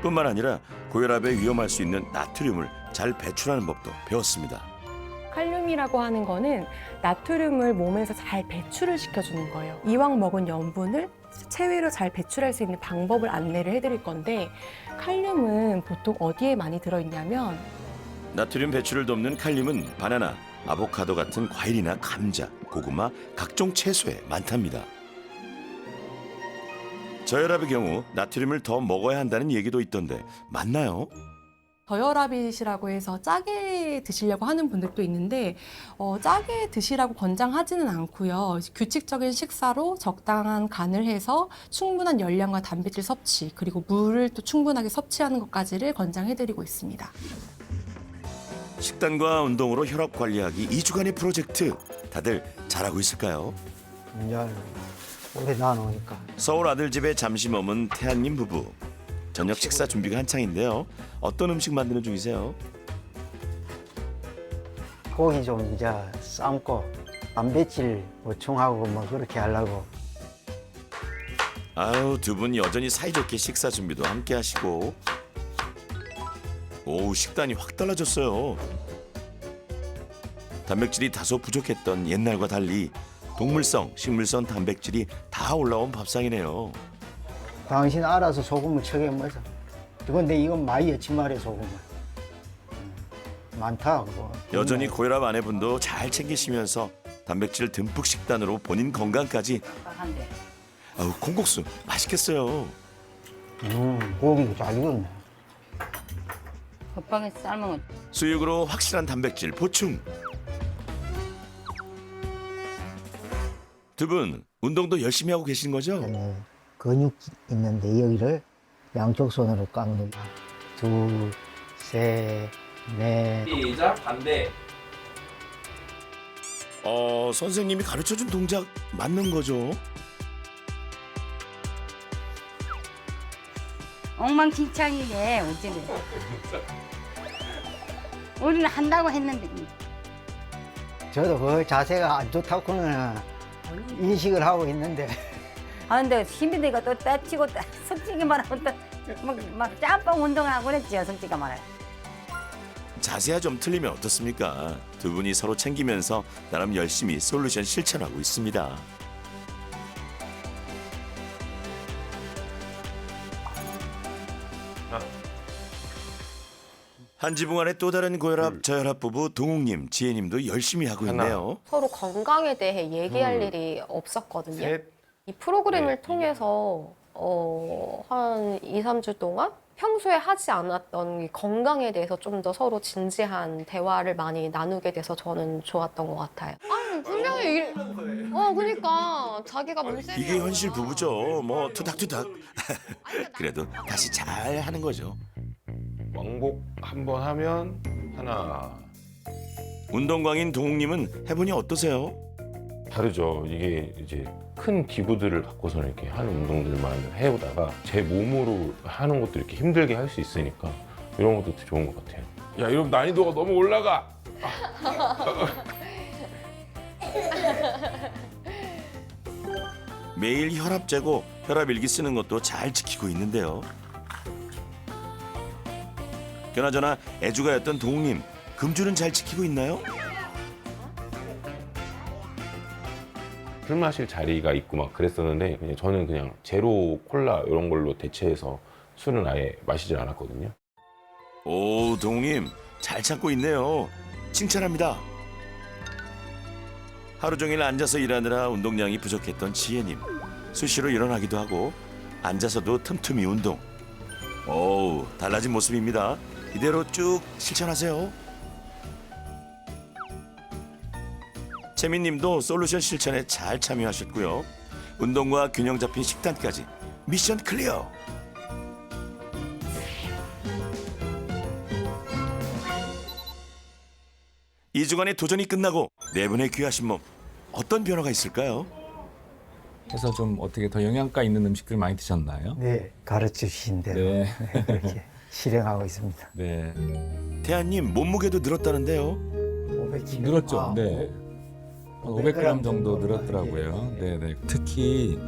뿐만 아니라 고혈압에 위험할 수 있는 나트륨을 잘 배출하는 법도 배웠습니다. 칼륨이라고 하는 거는 나트륨을 몸에서 잘 배출을 시켜주는 거예요. 이왕 먹은 염분을 체외로 잘 배출할 수 있는 방법을 안내를 해드릴 건데 칼륨은 보통 어디에 많이 들어있냐면 나트륨 배출을 돕는 칼륨은 바나나, 아보카도 같은 과일이나 감자, 고구마, 각종 채소에 많답니다. 저혈압의 경우 나트륨을 더 먹어야 한다는 얘기도 있던데 맞나요? 저혈압이시라고 해서 짜게 드시려고 하는 분들도 있는데 짜게 드시라고 권장하지는 않고요. 규칙적인 식사로 적당한 간을 해서 충분한 열량과 단백질 섭취 그리고 물을 또 충분하게 섭취하는 것까지를 권장해드리고 있습니다. 식단과 운동으로 혈압 관리하기 2주간의 프로젝트 다들 잘하고 있을까요? 이제 오래 나누니까 서울 아들 집에 잠시 머문 태안님 부부. 저녁 식사 준비가 한창인데요. 어떤 음식 만드는 중이세요? 고기 좀 이제 삶고 단백질 보충하고 뭐 그렇게 하려고. 두 분 여전히 사이좋게 식사 준비도 함께 하시고. 오우, 식단이 확 달라졌어요. 단백질이 다소 부족했던 옛날과 달리 동물성, 식물성 단백질이 다 올라온 밥상이네요. 당신 알아서 소금을 쳐게 먹어. 근데 이건 많이 였지 말이야 소금을. 많다 그거. 여전히 고혈압 아내분도 잘 챙기시면서 단백질 듬뿍 식단으로 본인 건강까지. 한데 콩국수 맛있겠어요. 고기도 잘 익었네. 곱하기 삶은 수육으로 확실한 단백질 보충. 두 분 운동도 열심히 하고 계신 거죠? 네, 근육 있는데 여기를 양쪽 손으로 꽉 눌러. 둘, 셋, 넷. 시작 반대. 선생님이 가르쳐준 동작 맞는 거죠? 엉망진창이게 어찌네. 우리는 한다고 했는데 저도 그 자세가 안 좋다고는 인식을 하고 있는데 근데 힘이 되니까 또 떼치고 솔직히 말하면 또막 짬뽕 운동하고 그랬지요 솔직히 말해. 자세가 좀 틀리면 어떻습니까? 두 분이 서로 챙기면서 나름 열심히 솔루션 실천하고 있습니다. 한 지붕 안에 또 다른 고혈압, 저혈압 부부 동욱님, 지혜님도 열심히 하고 있네요. 서로 건강에 대해 얘기할 일이 없었거든요. 이 프로그램을 통해서 한 2, 3주 동안 평소에 하지 않았던 이 건강에 대해서 좀 더 서로 진지한 대화를 많이 나누게 돼서 저는 좋았던 것 같아요. 분명히 그니까 자기가 몸세. 이게 현실 부부죠. 뭐 투닥투닥. 그래도 다시 잘 하는 거죠. 왕복 한 번 하면 하나. 운동광인 동욱님은 해보니 어떠세요? 다르죠. 이게 이제 큰 기구들을 갖고서는 이렇게 하는 운동들만 해오다가 제 몸으로 하는 것도 이렇게 힘들게 할 수 있으니까 이런 것도 되게 좋은 것 같아요. 야, 이러면 난이도가 너무 올라가. 매일 혈압 재고 혈압 일기 쓰는 것도 잘 지키고 있는데요. 그나저나 애주가였던 동욱님, 금주는 잘 지키고 있나요? 술 마실 자리가 있고 막 그랬었는데 저는 그냥 제로 콜라 이런 걸로 대체해서 술은 아예 마시질 않았거든요. 오, 동욱님 잘 참고 있네요. 칭찬합니다. 하루 종일 앉아서 일하느라 운동량이 부족했던 지혜님. 수시로 일어나기도 하고 앉아서도 틈틈이 운동. 오, 달라진 모습입니다. 이대로 쭉 실천하세요. 채민님도 솔루션 실천에 잘 참여하셨고요. 운동과 균형 잡힌 식단까지 미션 클리어. 이 주간의 도전이 끝나고 네 분의 귀하신 몸 어떤 변화가 있을까요? 그래서 좀 어떻게 더 영양가 있는 음식들 많이 드셨나요? 네, 가르쳐 주신 대로 네. 그렇게 실행하고 있습니다. 네. 태아님 몸무게도 늘었다는데요. 500kg. 늘었죠. 아, 네. 500g 정도 늘었더라고요. 예, 예. 네네. 특히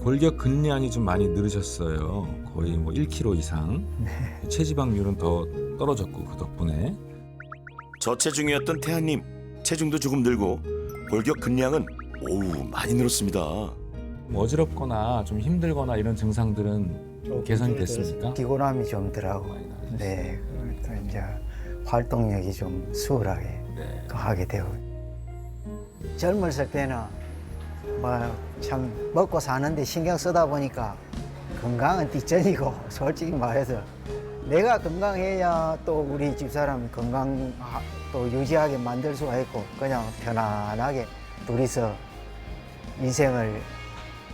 골격 근량이 좀 많이 늘으셨어요. 거의 뭐 1kg 이상. 네. 체지방률은 더 떨어졌고 그 덕분에. 저체중이었던 태아님 체중도 조금 늘고 골격 근량은 오우 많이 늘었습니다. 뭐 어지럽거나 좀 힘들거나 이런 증상들은 좀 개선이 됐습니까? 피곤함이 좀 덜하고, 많이 나아졌어요. 네, 또 이제 활동력이 좀 수월하게 네. 하게 되고. 젊었을 때는 뭐 참 먹고 사는데 신경 쓰다 보니까 건강은 뒷전이고 솔직히 말해서 내가 건강해야 또 우리 집사람 건강 또 유지하게 만들 수가 있고 그냥 편안하게 둘이서 인생을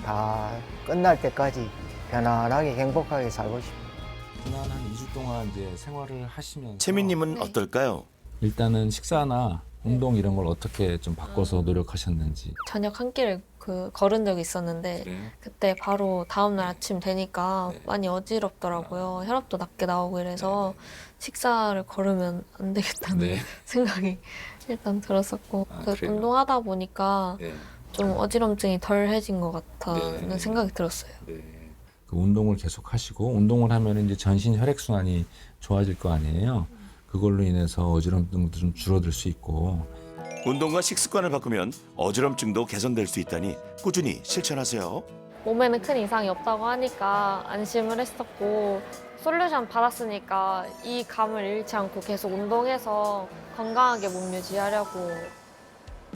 다 끝날 때까지 편안하게 행복하게 살고 싶어요. 지난 한 2주 동안 이제 생활을 하시면서 채민님은 어떨까요? 일단은 식사나 운동 이런 걸 어떻게 좀 바꿔서 노력하셨는지. 저녁 한 끼를 걸은 적이 있었는데 그때 바로 다음날 아침 되니까 많이 어지럽더라고요. 혈압도 낮게 나오고 이래서 식사를 걸으면 안 되겠다는 네. 생각이 일단 들었었고 아, 그래요? 운동하다 보니까 네. 좀 어지럼증이 덜해진 것 같다는 네. 생각이 들었어요. 그 운동을 계속 하시고 운동을 하면 이제 전신 혈액 순환이 좋아질 거 아니에요. 그걸로 인해서 어지럼증도 좀 줄어들 수 있고. 운동과 식습관을 바꾸면 어지럼증도 개선될 수 있다니 꾸준히 실천하세요. 몸에는 큰 이상이 없다고 하니까 안심을 했었고 솔루션 받았으니까 이 감을 잃지 않고 계속 운동해서 건강하게 몸 유지하려고.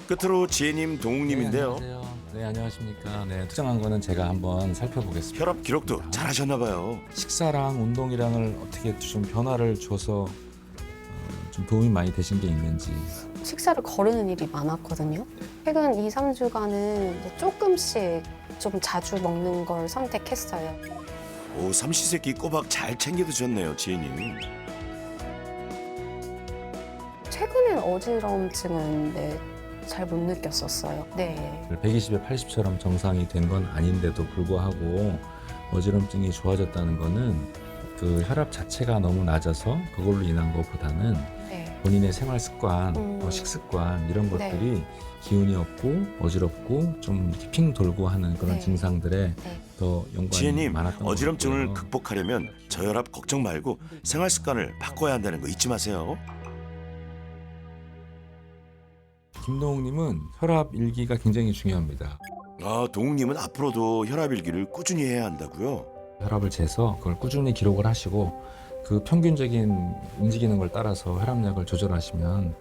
끝으로 지혜님, 동욱님인데요. 네, 안녕하세요. 네, 안녕하십니까. 네, 특정한 거는 제가 한번 살펴보겠습니다. 혈압 기록도 잘하셨나 봐요. 식사랑 운동이랑을 어떻게 좀 변화를 줘서 좀 도움이 많이 되신 게 있는지. 식사를 거르는 일이 많았거든요. 최근 2, 3주간은 이제 조금씩 좀 자주 먹는 걸 선택했어요. 오, 삼시세끼 꼬박 잘 챙겨 드셨네요, 지혜님. 최근엔 어지러움증은 잘 못 느꼈었어요. 네. 120에 80처럼 정상이 된 건 아닌데도 불구하고 어지럼증이 좋아졌다는 거는 그 혈압 자체가 너무 낮아서 그걸로 인한 것보다는 네. 본인의 생활 습관, 식습관 이런 것들이 기운이 없고 어지럽고 좀 이렇게 핑 돌고 하는 그런 네. 증상들에 네. 더 연관이 지혜님, 많았던 것 어지럼증을 같고요. 극복하려면 저혈압 걱정 말고 생활 습관을 바꿔야 한다는 거 잊지 마세요. 김동욱님은 혈압 일기가 굉장히 중요합니다. 아, 동욱님은 앞으로도 혈압 일기를 꾸준히 해야 한다고요? 혈압을 재서 그걸 꾸준히 기록을 하시고 그 평균적인 움직이는 걸 따라서 혈압약을 조절하시면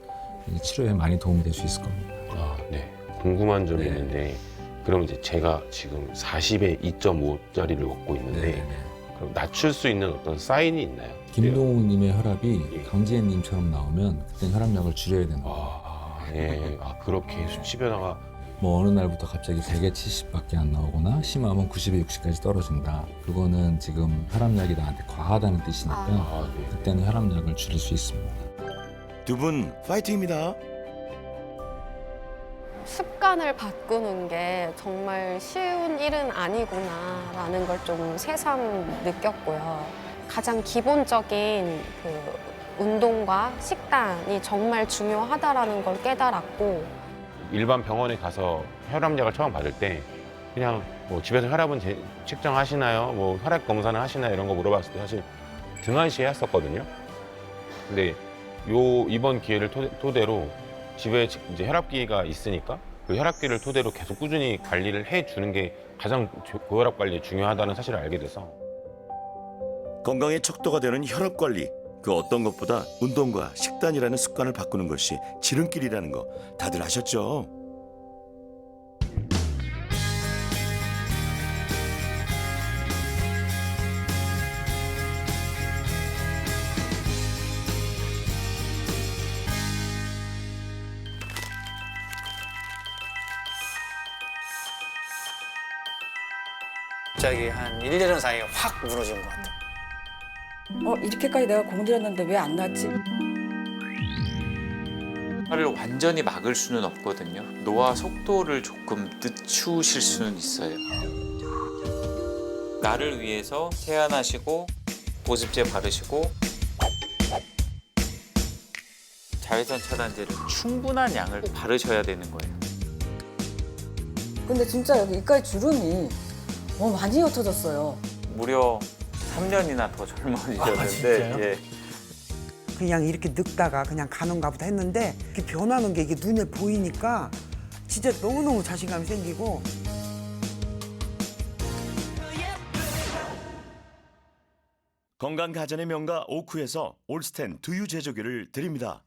이 치료에 많이 도움이 될 수 있을 겁니다. 아, 네. 궁금한 점이 네. 있는데 그럼 이제 제가 지금 40에 2.5짜리를 먹고 있는데 그럼 낮출 수 있는 어떤 사인이 있나요? 김동욱님의 혈압이 예. 강지혜님처럼 나오면 그때 혈압약을 줄여야 되는 거예요. 아, 예. 아, 그렇게 수치 변화가 뭐 어느 날부터 갑자기 100에 70밖에 안 나오거나 심하면 90에 60까지 떨어진다. 그거는 지금 혈압약이 나한테 과하다는 뜻이니까 아, 네. 그때는 혈압약을 줄일 수 있습니다. 두 분 파이팅입니다. 습관을 바꾸는 게 정말 쉬운 일은 아니구나라는 걸 좀 새삼 느꼈고요. 가장 기본적인 그 운동과 식단이 정말 중요하다라는 걸 깨달았고, 일반 병원에 가서 혈압약을 처음 받을 때 그냥 뭐 집에서 혈압은 측정하시나요? 뭐 혈압 검사는 하시나요? 이런 거 물어봤을 때 사실 등한시해 했었거든요. 근데 이번 기회를 토대로 집에 이제 혈압기가 있으니까 그 혈압기를 토대로 계속 꾸준히 관리를 해주는 게 가장 고혈압 관리에 중요하다는 사실을 알게 돼서 건강의 척도가 되는 혈압 관리. 그 어떤 것보다 운동과 식단이라는 습관을 바꾸는 것이 지름길이라는 거 다들 아셨죠? 갑자기 한 1, 2년 사이에 확 무너진 것 같아요. 이렇게까지 내가 공들였는데 왜 안 낫지? 를 완전히 막을 수는 없거든요. 노화 속도를 조금 늦추실 수는 있어요. 나를 위해서 세안하시고 보습제 바르시고 자외선 차단제를 충분한 양을 바르셔야 되는 거예요. 근데 진짜 여기 이까지 주름이 많이 옅어졌어요. 무려 3년이나 더 젊어지셨는데 예. 그냥 이렇게 늙다가 그냥 가는가 보다 했는데 이렇게 변하는 게 이게 눈에 보이니까 진짜 너무너무 자신감이 생기고. 건강 가전의 명가 오쿠에서 올스텐 두유 제조기를 드립니다.